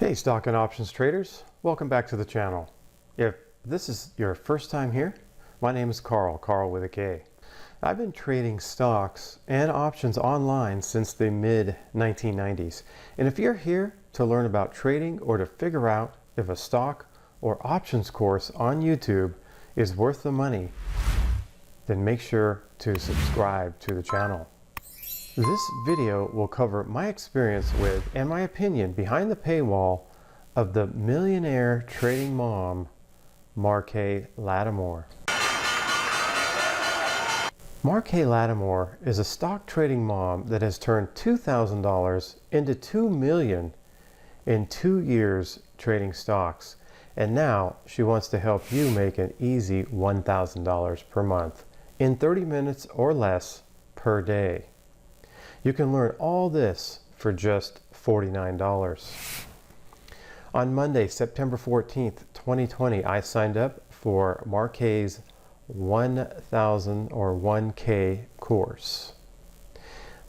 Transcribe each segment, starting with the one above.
Hey stock and options traders, welcome back to the channel. If this is your first time here, my name is Carl with a K. I've been trading stocks and options online since the mid 1990s. And if you're here to learn about trading or to figure out if a stock or options course on YouTube is worth the money, then make sure to subscribe to the channel. This video will cover my experience with and my opinion behind the paywall of the millionaire trading mom, Markay Latimer. Markay Latimer is a stock trading mom that has turned $2,000 into $2 million in 2 years trading stocks. And now she wants to help you make an easy $1,000 per month in 30 minutes or less per day. You can learn all this for just $49. On Monday, September 14th, 2020, I signed up for Markays 1,000 or 1K course.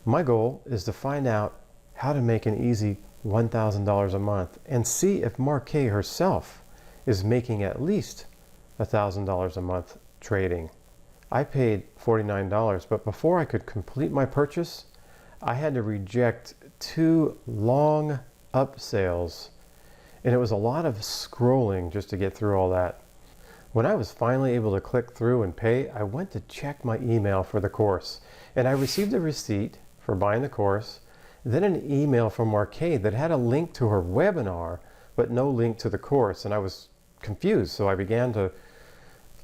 My goal is to find out how to make an easy $1,000 a month and see if Markay herself is making at least $1,000 a month trading. I paid $49, but before I could complete my purchase, I had to reject 2 long upsells, and it was a lot of scrolling just to get through all that. When I was finally able to click through and pay, I went to check my email for the course, and I received a receipt for buying the course, then an email from Markay that had a link to her webinar, but no link to the course, and I was confused, so I began to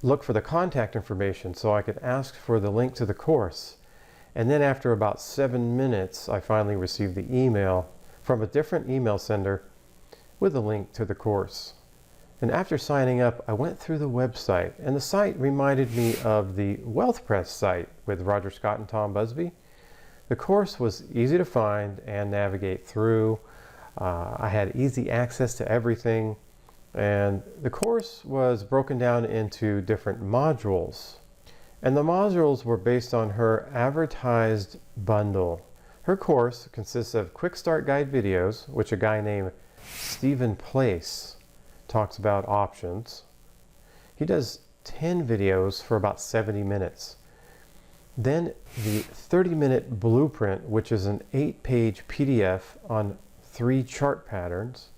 look for the contact information so I could ask for the link to the course. And then after about 7 minutes, I finally received the email from a different email sender with a link to the course. And after signing up, I went through the website, and the site reminded me of the Wealth Press site with Roger Scott and Tom Busby. The course was easy to find and navigate through. I had easy access to everything, and the course was broken down into different modules. And the modules were based on her advertised bundle. Her course consists of quick start guide videos, which a guy named Stephen Place talks about options. He does 10 videos for about 70 minutes. Then the 30-minute blueprint, which is an 8-page PDF on 3 chart patterns.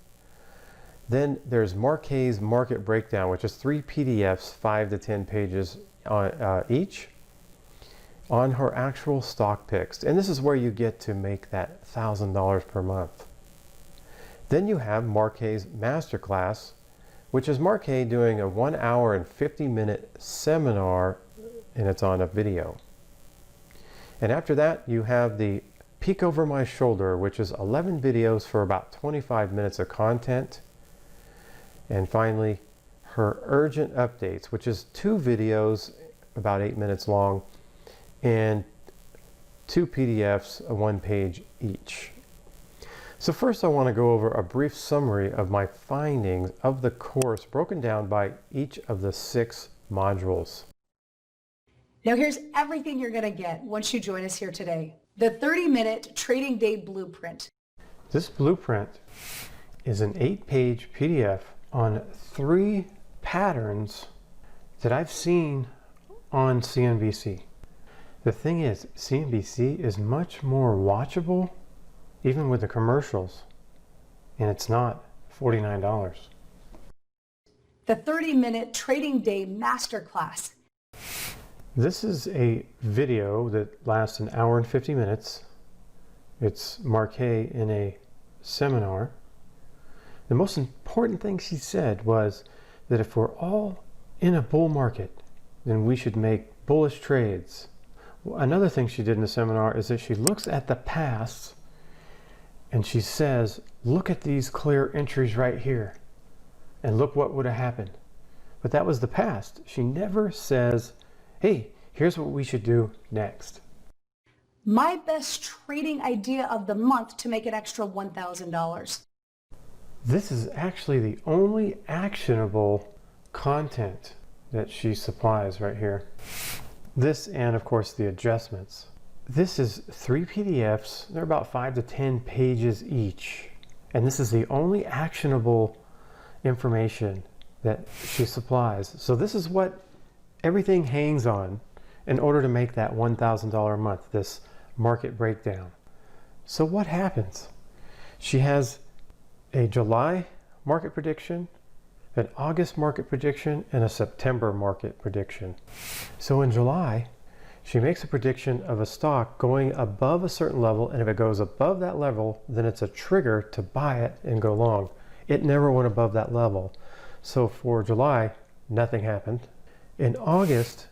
Then there's Markay's market breakdown, which is 3 PDFs, 5 to 10 pages on each, on her actual stock picks. And this is where you get to make that $1,000 per month. Then you have Markay's masterclass, which is Markay doing a 1 hour and 50-minute seminar, and it's on a video. And after that, you have the peek over my shoulder, which is 11 videos for about 25 minutes of content. And finally, her urgent updates, which is 2 videos about 8 minutes long and 2 PDFs, a 1 page each. So first I want to go over a brief summary of my findings of the course broken down by each of the 6 modules. Now here's everything you're going to get once you join us here today. The 30-minute trading day blueprint. This blueprint is an 8-page PDF on 3 patterns that I've seen on CNBC. The thing is, CNBC is much more watchable, even with the commercials, and it's not $49. The 30-minute trading day masterclass. This is a video that lasts 1 hour and 50 minutes. It's Markay in a seminar. The most important thing she said was that if we're all in a bull market, then we should make bullish trades. Another thing she did in the seminar is that she looks at the past and she says, look at these clear entries right here and look what would have happened. But that was the past. She never says, hey, here's what we should do next. My best trading idea of the month to make an extra $1,000. This is actually the only actionable content that she supplies right here. This and of course the adjustments. This is 3 PDFs. They're about 5 to 10 pages each. And this is the only actionable information that she supplies. So this is what everything hangs on in order to make that $1,000 a month, this market breakdown. So what happens? She has a July market prediction, an August market prediction, and a September market prediction. So in July, she makes a prediction of a stock going above a certain level, and if it goes above that level, then it's a trigger to buy it and go long. It never went above that level. So for July, nothing happened. In August,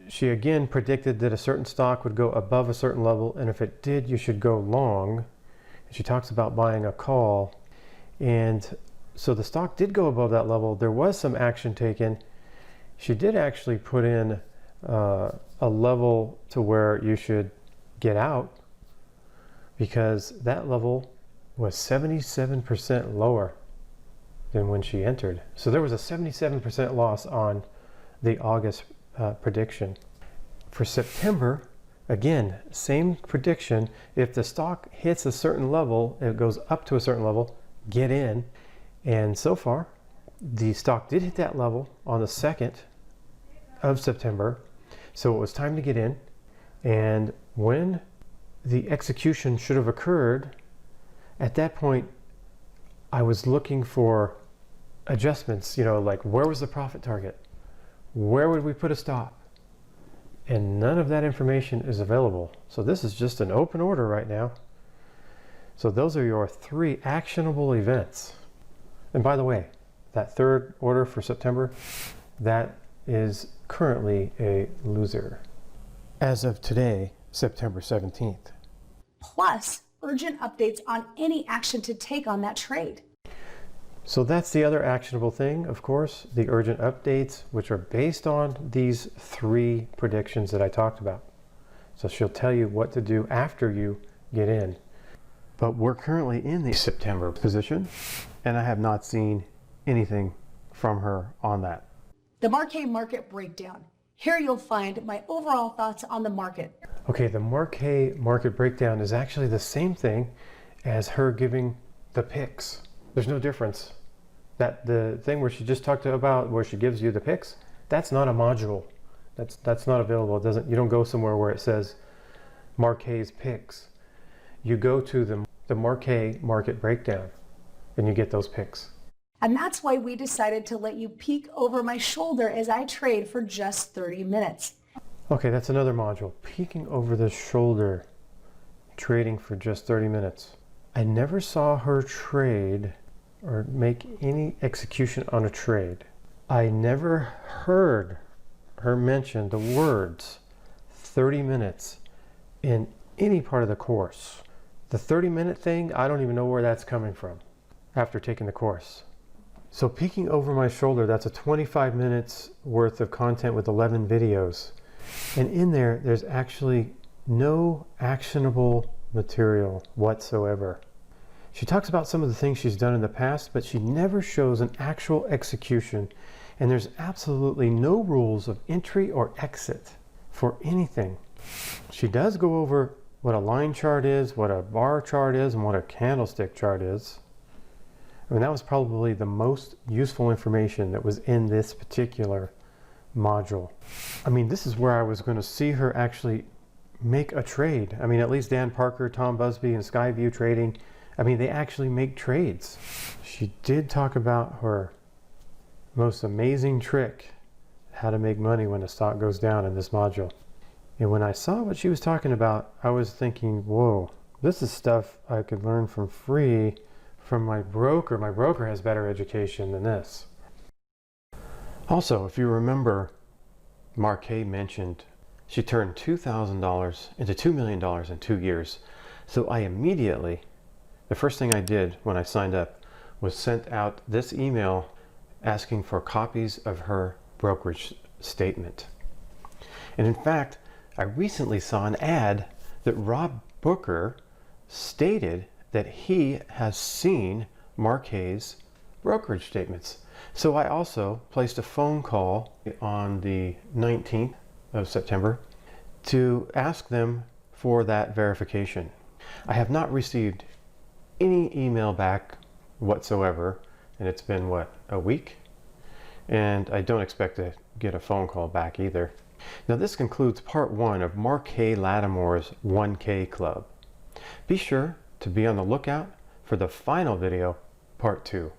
she again predicted that a certain stock would go above a certain level, and if it did, you should go long. She talks about buying a call. And so the stock did go above that level. There was some action taken. She did actually put in a level to where you should get out, because that level was 77% lower than when she entered. So there was a 77% loss on the August prediction. For September, again, same prediction. If the stock hits a certain level, it goes up to a certain level, get in. And so far, the stock did hit that level on the 2nd of September. So it was time to get in. And when the execution should have occurred, at that point, I was looking for adjustments, like where was the profit target? Where would we put a stop? And none of that information is available. So this is just an open order right now. So those are your 3 actionable events. And by the way, that 3rd order for September, that is currently a loser as of today, September 17th. Plus, urgent updates on any action to take on that trade. So that's the other actionable thing, of course, the urgent updates, which are based on these 3 predictions that I talked about. So she'll tell you what to do after you get in. But we're currently in the September position, and I have not seen anything from her on that. The Markay market breakdown. Here you'll find my overall thoughts on the market. Okay, the Markay market breakdown is actually the same thing as her giving the picks. There's no difference. That the thing where she just talked about, where she gives you the picks, that's not a module. That's not available. It doesn't. You don't go somewhere where it says Markay's picks. You go to the Markay market breakdown, and you get those picks. And that's why we decided to let you peek over my shoulder as I trade for just 30 minutes. Okay, that's another module. Peeking over the shoulder, trading for just 30 minutes. I never saw her trade or make any execution on a trade. I never heard her mention the words 30 minutes in any part of the course. The 30-minute thing, I don't even know where that's coming from after taking the course. So peeking over my shoulder, that's a 25 minutes worth of content with 11 videos. And in there, there's actually no actionable material whatsoever. She talks about some of the things she's done in the past, but she never shows an actual execution. And there's absolutely no rules of entry or exit for anything. She does go over what a line chart is, what a bar chart is, and what a candlestick chart is. I mean, that was probably the most useful information that was in this particular module. I mean, this is where I was going to see her actually make a trade. I mean, at least Dan Parker, Tom Busby, and Skyview Trading, I mean, they actually make trades. She did talk about her most amazing trick, how to make money when the stock goes down, in this module. And when I saw what she was talking about, I was thinking, whoa, this is stuff I could learn for free from my broker. My broker has better education than this. Also, if you remember, Markay mentioned she turned $2,000 into $2 million in 2 years. So I immediately, the first thing I did when I signed up was sent out this email asking for copies of her brokerage statement. And in fact, I recently saw an ad that Rob Booker stated that he has seen Markay's brokerage statements. So I also placed a phone call on the 19th of September to ask them for that verification. I have not received any email back whatsoever. And it's been, what, a week? And I don't expect to get a phone call back either. Now this concludes part 1 of Markay Latimer's 1K Club. Be sure to be on the lookout for the final video, part 2.